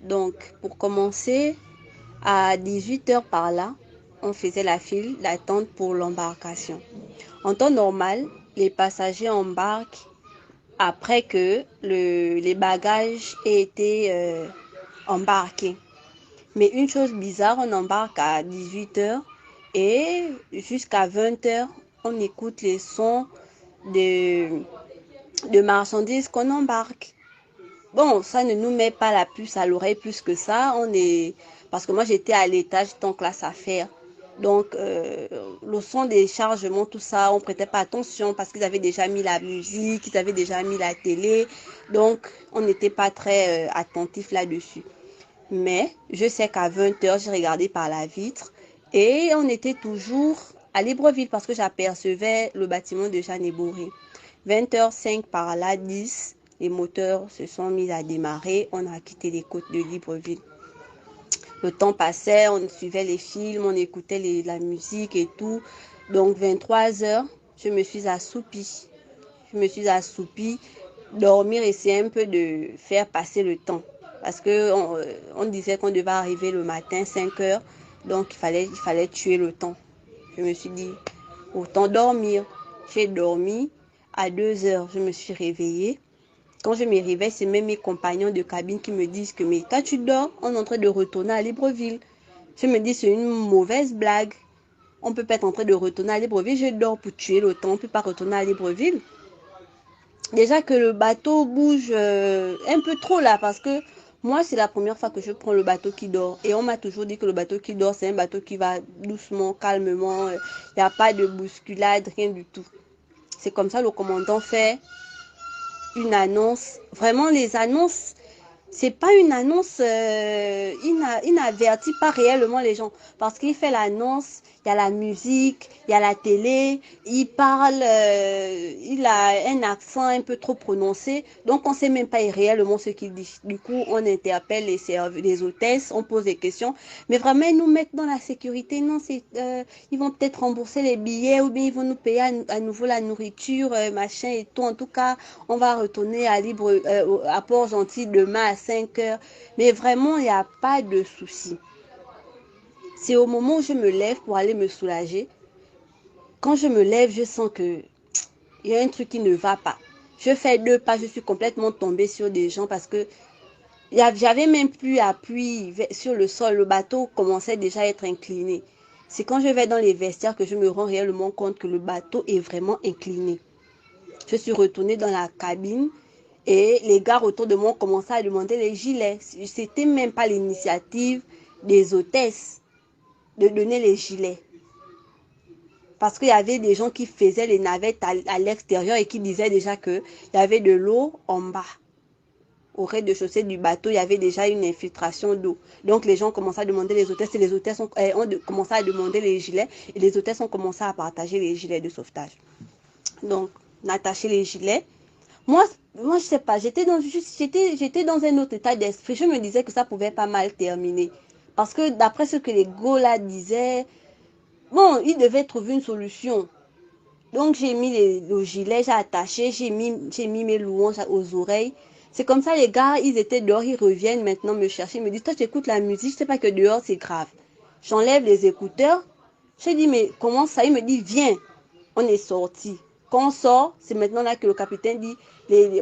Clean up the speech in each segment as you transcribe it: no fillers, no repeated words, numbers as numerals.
Donc, pour commencer, à 18 heures par là, on faisait la file d'attente pour l'embarcation. En temps normal, les passagers embarquent après que les bagages aient été embarqués. Mais une chose bizarre, on embarque à 18 heures et jusqu'à 20 heures, on écoute les sons de, de marchandises qu'on embarque. Bon, ça ne nous met pas la puce à l'oreille plus que ça. Parce que moi j'étais à l'étage, j'étais en classe à faire. Donc, le son des chargements, tout ça, on prêtait pas attention parce qu'ils avaient déjà mis la musique, ils avaient déjà mis la télé. Donc, on n'était pas très attentif là-dessus. Mais je sais qu'à 20 heures, j'ai regardé par la vitre et on était toujours à Libreville parce que j'apercevais le bâtiment de Jeanne Bourré. 20h05 par là, 10, les moteurs se sont mis à démarrer. On a quitté les côtes de Libreville. Le temps passait, on suivait les films, on écoutait la musique et tout. Donc 23 heures, je me suis assoupie. Je me suis assoupie, dormir, essayer un peu de faire passer le temps. Parce que on disait qu'on devait arriver le matin 5 heures, donc il fallait tuer le temps. Je me suis dit, autant dormir. J'ai dormi. À 2 heures, je me suis réveillée. Quand je me réveille, c'est même mes compagnons de cabine qui me disent que mais quand tu dors, on est en train de retourner à Libreville. Je me dis c'est une mauvaise blague. On peut pas être en train de retourner à Libreville. Je dors pour tuer le temps. On peut pas retourner à Libreville. Déjà que le bateau bouge un peu trop là parce que moi c'est la première fois que je prends le bateau qui dort et on m'a toujours dit que le bateau qui dort c'est un bateau qui va doucement, calmement, il n'y a pas de bousculade, rien du tout. C'est comme ça le commandant fait une annonce. Vraiment les annonces, c'est pas une annonce, il n'avertit pas réellement les gens parce qu'il fait l'annonce, il y a la musique, il y a la télé, il parle, il a un accent un peu trop prononcé, donc on sait même pas réellement ce qu'il dit. Du coup, on interpelle les hôtesses, on pose des questions, mais vraiment ils nous mettent dans la sécurité. Non, ils vont peut-être rembourser les billets ou bien ils vont nous payer à nouveau la nourriture, machin et tout. En tout cas, on va retourner à Port-Gentil demain à 5 heures. Mais vraiment, il n'y a pas de souci. C'est au moment où je me lève pour aller me soulager. Quand je me lève, je sens que il y a un truc qui ne va pas. Je fais 2 pas, je suis complètement tombée sur des gens parce que j'avais même plus appui sur le sol. Le bateau commençait déjà à être incliné. C'est quand je vais dans les vestiaires que je me rends réellement compte que le bateau est vraiment incliné. Je suis retournée dans la cabine et les gars autour de moi ont commencé à demander les gilets. C'était même pas l'initiative des hôtesses de donner les gilets. Parce qu'il y avait des gens qui faisaient les navettes à l'extérieur et qui disaient déjà qu'il y avait de l'eau en bas. Au rez-de-chaussée du bateau, il y avait déjà une infiltration d'eau. Donc les gens commençaient à demander les hôtesses et les hôtesses ont commencé à demander les gilets et les hôtesses ont commencé à partager les gilets de sauvetage. Donc, on a attaché les gilets. Moi, moi je sais pas, j'étais dans un autre état d'esprit. Je me disais que ça pouvait pas mal terminer. Parce que d'après ce que les Gauls disaient, bon, ils devaient trouver une solution. Donc j'ai mis le gilet, j'ai attaché, j'ai mis mes louanges aux oreilles. C'est comme ça, les gars, ils étaient dehors, ils reviennent maintenant me chercher. Ils me disent, toi, tu écoutes la musique, je sais pas que dehors, c'est grave. J'enlève les écouteurs. J'ai dit, mais comment ça? Il me dit, viens. On est sorti. Quand on sort, c'est maintenant là que le capitaine dit,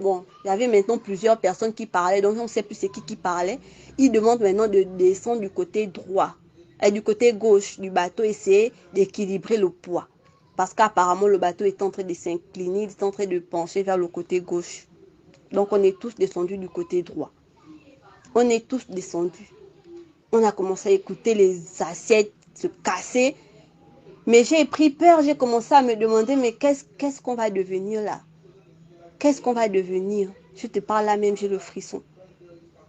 bon, il y avait maintenant plusieurs personnes qui parlaient, donc on ne sait plus c'est qui parlait. Il demande maintenant de descendre du côté droit, et du côté gauche du bateau, essayer d'équilibrer le poids. Parce qu'apparemment, le bateau est en train de s'incliner, il est en train de pencher vers le côté gauche. Donc, on est tous descendus du côté droit. On est tous descendus. On a commencé à écouter les assiettes se casser. Mais j'ai pris peur, j'ai commencé à me demander, mais qu'est-ce qu'on va devenir là? Qu'est-ce qu'on va devenir? Je te parle là même, j'ai le frisson.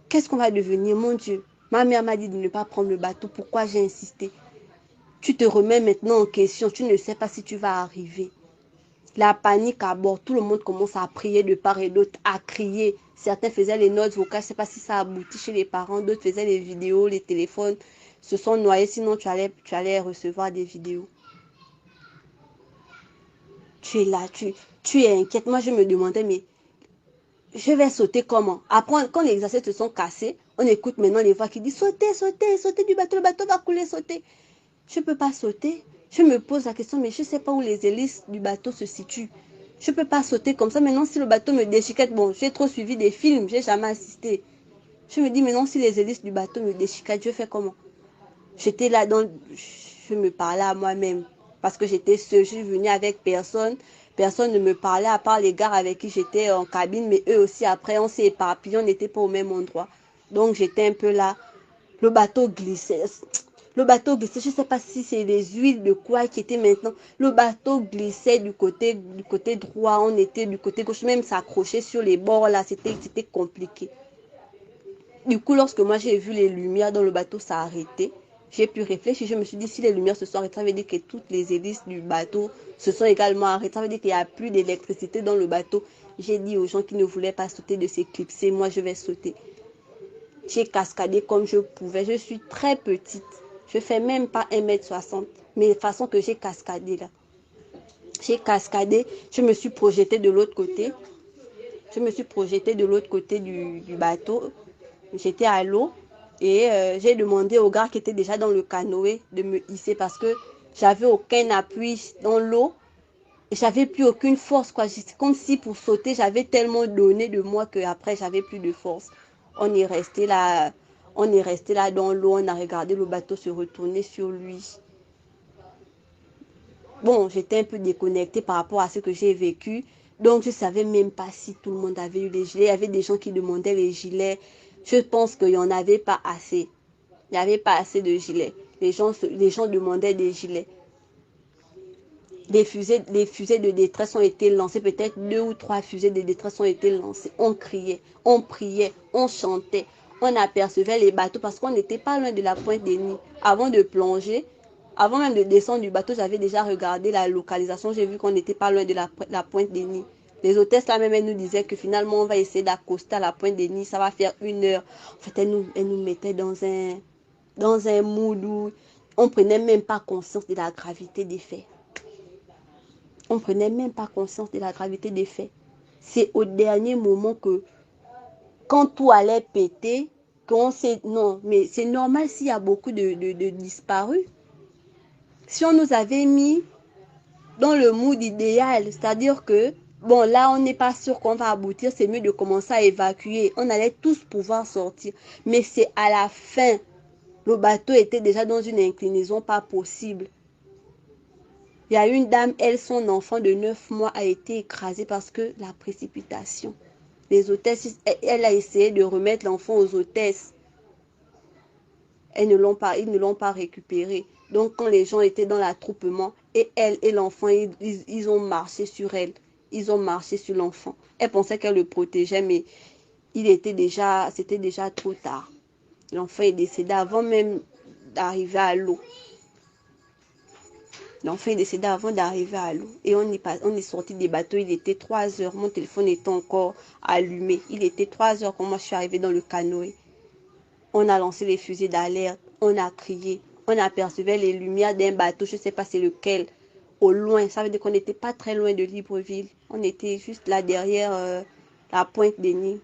Qu'est-ce qu'on va devenir, mon Dieu? Ma mère m'a dit de ne pas prendre le bateau. Pourquoi j'ai insisté? Tu te remets maintenant en question. Tu ne sais pas si tu vas arriver. La panique à bord. Tout le monde commence à prier de part et d'autre, à crier. Certains faisaient les notes vocales. Je ne sais pas si ça aboutit chez les parents. D'autres faisaient les vidéos, les téléphones se sont noyés. Sinon, tu allais recevoir des vidéos. Tu es là, tu es inquiète. Moi, je me demandais, mais je vais sauter comment? Après, quand les exercices se sont cassés, On écoute maintenant les voix qui disent sautez, sautez, sautez du bateau, le bateau va couler, sautez. Je ne peux pas sauter. Je me pose la question, mais je ne sais pas où les hélices du bateau se situent. Je ne peux pas sauter comme ça. Maintenant, si le bateau me déchiquette, bon, j'ai trop suivi des films, j'ai jamais assisté. Je me dis, maintenant, si les hélices du bateau me déchiquettent, je fais comment? J'étais là, je me parlais à moi-même. Parce que j'étais seule, je suis venue avec personne. Personne ne me parlait à part les gars avec qui j'étais en cabine. Mais eux aussi, après, on s'est éparpillés, on n'était pas au même endroit. Donc, j'étais un peu là. Le bateau glissait. Le bateau glissait, je ne sais pas si c'est les huiles de quoi qui étaient maintenant. Le bateau glissait du côté droit, on était du côté gauche, même s'accrocher sur les bords là, c'était compliqué. Du coup, lorsque moi j'ai vu les lumières dans le bateau s'arrêter, j'ai pu réfléchir. Je me suis dit, si les lumières se sont arrêtées, ça veut dire que toutes les hélices du bateau se sont également arrêtées. Ça veut dire qu'il n'y a plus d'électricité dans le bateau. J'ai dit aux gens qui ne voulaient pas sauter de s'éclipser, moi je vais sauter. J'ai cascadé comme je pouvais. Je suis très petite. Je ne fais même pas 1,60 m. Mais de façon que j'ai cascadé là. J'ai cascadé. Je me suis projetée de l'autre côté. Je me suis projetée de l'autre côté du bateau. J'étais à l'eau. Et j'ai demandé au gars qui était déjà dans le canoë de me hisser parce que j'avais aucun appui dans l'eau. Et j'avais plus aucune force, quoi. C'est comme si pour sauter, j'avais tellement donné de moi qu'après, j'avais plus de force. On est resté là dans l'eau, on a regardé le bateau se retourner sur lui. Bon, j'étais un peu déconnectée par rapport à ce que j'ai vécu. Donc, je ne savais même pas si tout le monde avait eu les gilets. Il y avait des gens qui demandaient les gilets. Je pense qu'il n'y en avait pas assez. Il n'y avait pas assez de gilets. Les gens demandaient des gilets. Les fusées de détresse ont été lancées, peut-être 2 ou 3 fusées de détresse ont été lancées. On criait, on priait, on chantait, on apercevait les bateaux parce qu'on n'était pas loin de la pointe des Nids. Avant de plonger, avant même de descendre du bateau, j'avais déjà regardé la localisation, j'ai vu qu'on n'était pas loin de la pointe des Nids. Les hôtesses là même, elles nous disaient que finalement on va essayer d'accoster à la pointe des Nids, ça va faire 1 heure. En fait, elles nous mettaient dans un mood où on ne prenait même pas conscience de la gravité des faits. On ne prenait même pas conscience de la gravité des faits. C'est au dernier moment que, quand tout allait péter, qu'on sait, non, mais c'est normal s'il y a beaucoup de disparus. Si on nous avait mis dans le mood idéal, c'est-à-dire que, bon, là, on n'est pas sûr qu'on va aboutir, c'est mieux de commencer à évacuer. On allait tous pouvoir sortir. Mais c'est à la fin. Le bateau était déjà dans une inclinaison pas possible. Il y a une dame, elle, son enfant de 9 mois a été écrasé parce que la précipitation. Les hôtesses, elle a essayé de remettre l'enfant aux hôtesses. Ils ne l'ont pas récupéré. Donc, quand les gens étaient dans l'attroupement, et elle et l'enfant, ils ont marché sur elle. Ils ont marché sur l'enfant. Elle pensait qu'elle le protégeait, mais c'était déjà trop tard. L'enfant est décédé avant même d'arriver à l'eau. L'enfant est décédé avant d'arriver à l'eau. Et on est sorti des bateaux, il était 3 heures. Mon téléphone était encore allumé. Il était 3 heures quand moi je suis arrivée dans le canoë. On a lancé les fusées d'alerte, on a crié, on apercevait les lumières d'un bateau, je ne sais pas c'est lequel, au loin. Ça veut dire qu'on n'était pas très loin de Libreville. On était juste là derrière la pointe des Nids.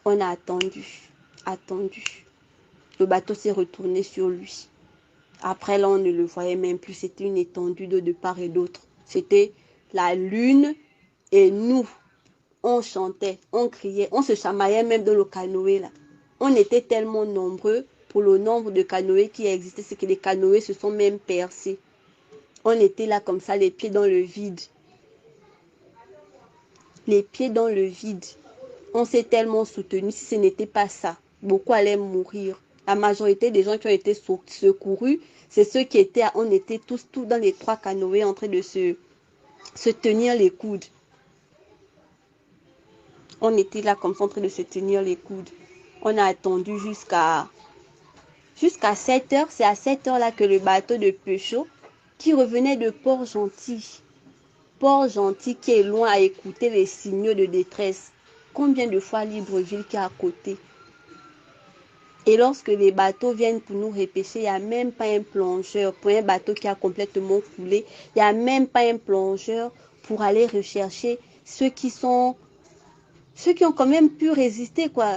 On a attendu. Le bateau s'est retourné sur lui. Après, là, on ne le voyait même plus. C'était une étendue d'eau de part et d'autre. C'était la lune et nous. On chantait, on criait, on se chamaillait même dans le canoë là. On était tellement nombreux pour le nombre de canoës qui existaient, c'est que les canoës se sont même percés. On était là comme ça, les pieds dans le vide. Les pieds dans le vide. On s'est tellement soutenus. Si ce n'était pas ça, beaucoup allaient mourir. La majorité des gens qui ont été secourus, c'est ceux qui étaient, on était tous dans les 3 canoës en train de se tenir les coudes. On était là comme ça en train de se tenir les coudes. On a attendu jusqu'à 7 heures. C'est à 7 heures là que le bateau de Peugeot, qui revenait de Port-Gentil, qui est loin, à écouter les signaux de détresse. Combien de fois Libreville qui est à côté? Et lorsque les bateaux viennent pour nous repêcher, il n'y a même pas un plongeur pour un bateau qui a complètement coulé. Il n'y a même pas un plongeur pour aller rechercher ceux qui ont quand même pu résister, quoi.